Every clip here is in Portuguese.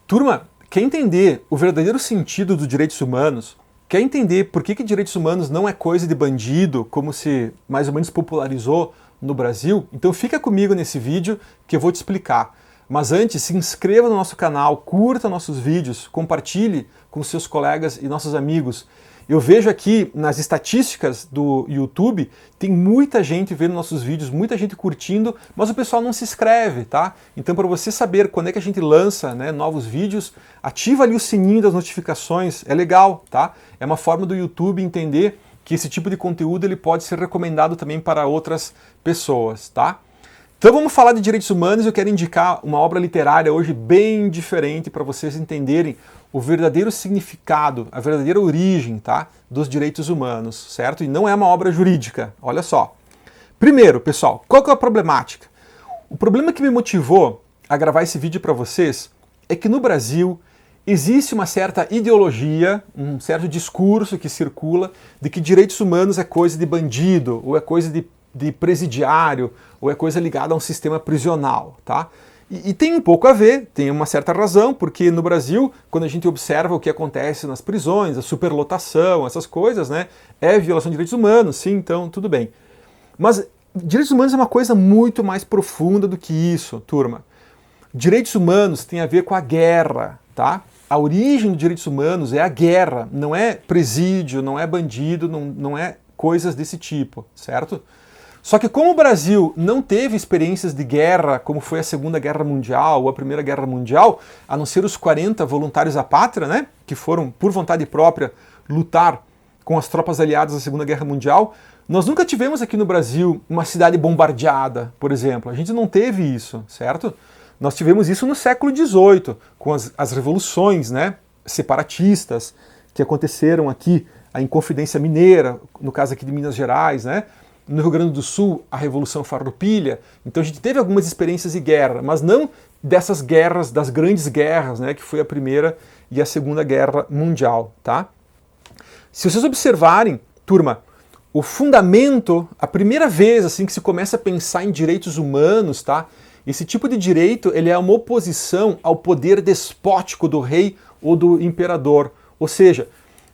Turma, quer entender o verdadeiro sentido dos direitos humanos? Quer entender por que direitos humanos não é coisa de bandido, como se mais ou menos popularizou no Brasil? Então fica comigo nesse vídeo que eu vou te explicar. Mas antes, se inscreva no nosso canal, curta nossos vídeos, compartilhe com seus colegas e nossos amigos. Eu vejo aqui nas estatísticas do YouTube, tem muita gente vendo nossos vídeos, muita gente curtindo, mas o pessoal não se inscreve, tá? Então para você saber quando é que a gente lança, né, novos vídeos, ativa ali o sininho das notificações, é legal, tá? É uma forma do YouTube entender que esse tipo de conteúdo ele pode ser recomendado também para outras pessoas, tá? Então vamos falar de direitos humanos. Eu quero indicar uma obra literária hoje bem diferente para vocês entenderem o verdadeiro significado, a verdadeira origem, tá, dos direitos humanos, certo? E não é uma obra jurídica, olha só. Primeiro, pessoal, qual que é a problemática? O problema que me motivou a gravar esse vídeo para vocês é que no Brasil existe uma certa ideologia, um certo discurso que circula de que direitos humanos é coisa de bandido, ou é coisa de presidiário, ou é coisa ligada a um sistema prisional, tá? E tem um pouco a ver, tem uma certa razão, porque no Brasil, quando a gente observa o que acontece nas prisões, a superlotação, essas coisas, né, é violação de direitos humanos, sim, então tudo bem. Mas direitos humanos é uma coisa muito mais profunda do que isso, turma. Direitos humanos tem a ver com a guerra, tá? A origem dos direitos humanos é a guerra, não é presídio, não é bandido, não é coisas desse tipo, certo? Só que como o Brasil não teve experiências de guerra, como foi a Segunda Guerra Mundial ou a Primeira Guerra Mundial, a não ser os 40 voluntários à pátria, né, que foram, por vontade própria, lutar com as tropas aliadas na Segunda Guerra Mundial, nós nunca tivemos aqui no Brasil uma cidade bombardeada, por exemplo. A gente não teve isso, certo? Nós tivemos isso no século XVIII, com as revoluções, né, separatistas que aconteceram aqui, a Inconfidência Mineira, no caso aqui de Minas Gerais, né? No Rio Grande do Sul, a Revolução Farroupilha. Então a gente teve algumas experiências de guerra, mas não dessas guerras, das grandes guerras, né, que foi a Primeira e a Segunda Guerra Mundial, tá? Se vocês observarem, turma, o fundamento, a primeira vez assim que se começa a pensar em direitos humanos, tá? Esse tipo de direito, ele é uma oposição ao poder despótico do rei ou do imperador. Ou seja,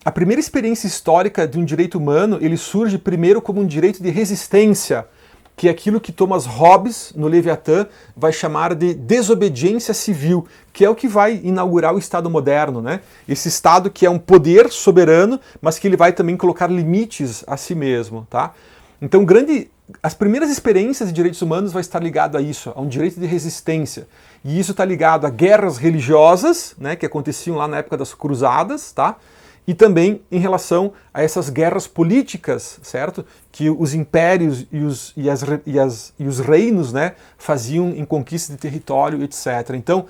a primeira experiência histórica de um direito humano, ele surge primeiro como um direito de resistência, que é aquilo que Thomas Hobbes, no Leviatã, vai chamar de desobediência civil, que é o que vai inaugurar o Estado moderno, né? Esse Estado que é um poder soberano, mas que ele vai também colocar limites a si mesmo, tá? Então, as primeiras experiências de direitos humanos vai estar ligado a isso, a um direito de resistência. E isso está ligado a guerras religiosas, né, que aconteciam lá na época das cruzadas, tá? E também em relação a essas guerras políticas, certo? Que os impérios e os reinos, né, faziam em conquista de território, etc. Então,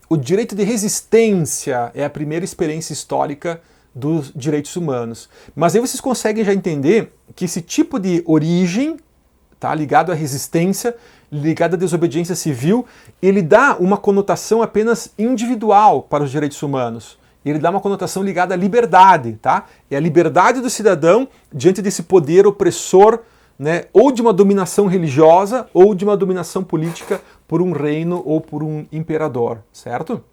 o direito de resistência é a primeira experiência histórica dos direitos humanos. Mas aí vocês conseguem já entender que esse tipo de origem, tá, ligado à resistência, ligado à desobediência civil, ele dá uma conotação apenas individual para os direitos humanos. Ele dá uma conotação ligada à liberdade, tá? É a liberdade do cidadão diante desse poder opressor, né? Ou de uma dominação religiosa, ou de uma dominação política por um reino ou por um imperador, certo?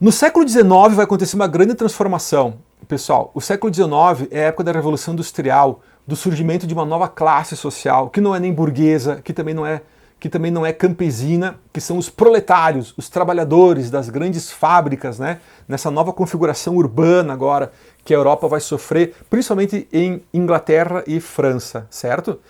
No século XIX vai acontecer uma grande transformação. Pessoal, o século XIX é a época da Revolução Industrial, do surgimento de uma nova classe social, que não é nem burguesa, que também não é campesina, que são os proletários, os trabalhadores das grandes fábricas, né? Nessa nova configuração urbana agora que a Europa vai sofrer, principalmente em Inglaterra e França, certo?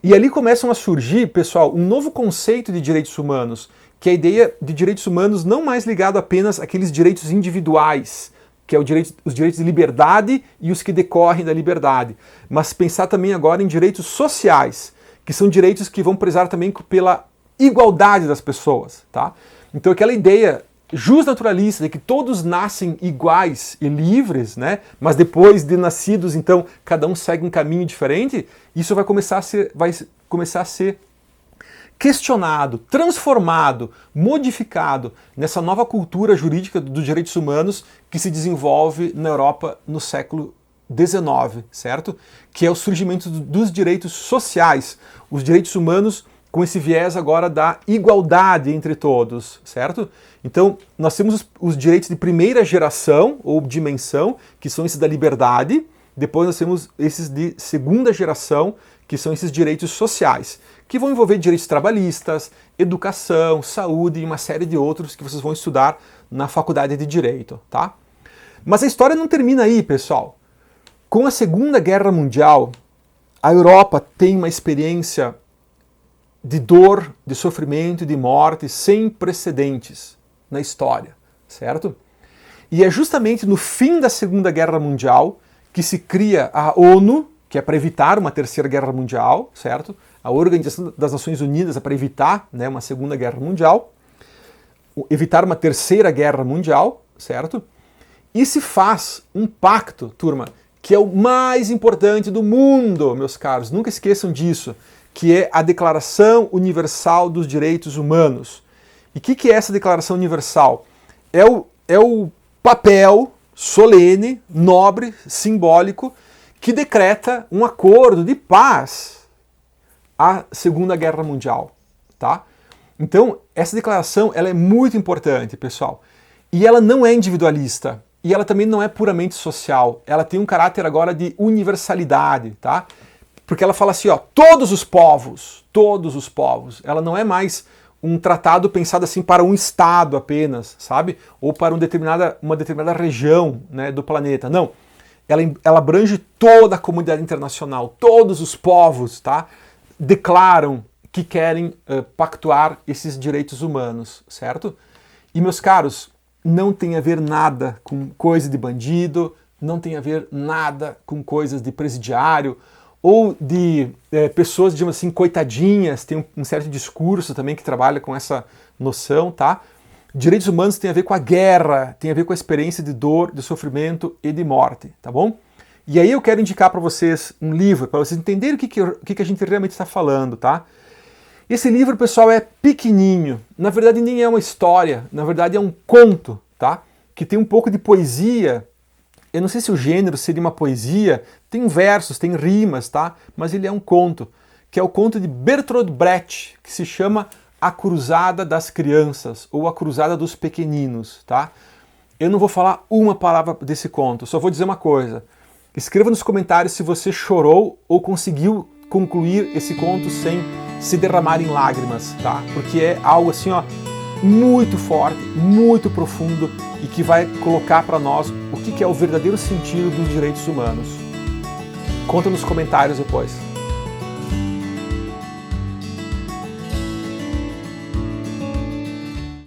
E ali começam a surgir, pessoal, um novo conceito de direitos humanos, que é a ideia de direitos humanos não mais ligado apenas àqueles direitos individuais, que é os direitos de liberdade e os que decorrem da liberdade, mas pensar também agora em direitos sociais, que são direitos que vão prezar também pela igualdade das pessoas, tá? Então aquela ideia justnaturalista de que todos nascem iguais e livres, né? Mas depois de nascidos, então, cada um segue um caminho diferente, isso vai começar a ser questionado, transformado, modificado nessa nova cultura jurídica dos direitos humanos que se desenvolve na Europa no século XIX, certo? Que é o surgimento dos direitos sociais. Os direitos humanos com esse viés agora da igualdade entre todos, certo? Então, nós temos os direitos de primeira geração ou dimensão, que são esses da liberdade. Depois nós temos esses de segunda geração, que são esses direitos sociais, que vão envolver direitos trabalhistas, educação, saúde e uma série de outros que vocês vão estudar na faculdade de Direito, tá? Mas a história não termina aí, pessoal. Com a Segunda Guerra Mundial, a Europa tem uma experiência de dor, de sofrimento e de morte sem precedentes na história, certo? E é justamente no fim da Segunda Guerra Mundial que se cria a ONU, que é para evitar uma terceira guerra mundial, certo? A Organização das Nações Unidas é para evitar, né, uma segunda guerra mundial, evitar uma terceira guerra mundial, certo? E se faz um pacto, turma, que é o mais importante do mundo, meus caros, nunca esqueçam disso, que é a Declaração Universal dos Direitos Humanos. E o que é essa Declaração Universal? É o papel solene, nobre, simbólico, que decreta um acordo de paz à Segunda Guerra Mundial, tá? Então, essa declaração ela é muito importante, pessoal. E ela não é individualista. E ela também não é puramente social. Ela tem um caráter agora de universalidade, tá? Porque ela fala assim, ó, todos os povos. Ela não é mais um tratado pensado assim para um estado apenas, sabe? Ou para uma determinada região, né, do planeta. Não. Ela abrange toda a comunidade internacional. Todos os povos, tá? Declaram que querem pactuar esses direitos humanos, certo? E, meus caros, não tem a ver nada com coisa de bandido, não tem a ver nada com coisas de presidiário, ou de pessoas, digamos assim, coitadinhas, tem um certo discurso também que trabalha com essa noção, tá? Direitos humanos tem a ver com a guerra, tem a ver com a experiência de dor, de sofrimento e de morte, tá bom? E aí eu quero indicar para vocês um livro, para vocês entenderem o que a gente realmente está falando, tá? Esse livro, pessoal, é pequenininho. Na verdade, nem é uma história. Na verdade, é um conto, tá? Que tem um pouco de poesia. Eu não sei se o gênero seria uma poesia. Tem versos, tem rimas, tá? Mas ele é um conto, que é o conto de Bertolt Brecht, que se chama A Cruzada das Crianças, ou A Cruzada dos Pequeninos, tá? Eu não vou falar uma palavra desse conto, só vou dizer uma coisa. Escreva nos comentários se você chorou ou conseguiu concluir esse conto sem se derramar em lágrimas, tá? Porque é algo assim, ó, muito forte, muito profundo e que vai colocar para nós o que é o verdadeiro sentido dos direitos humanos. Conta nos comentários depois.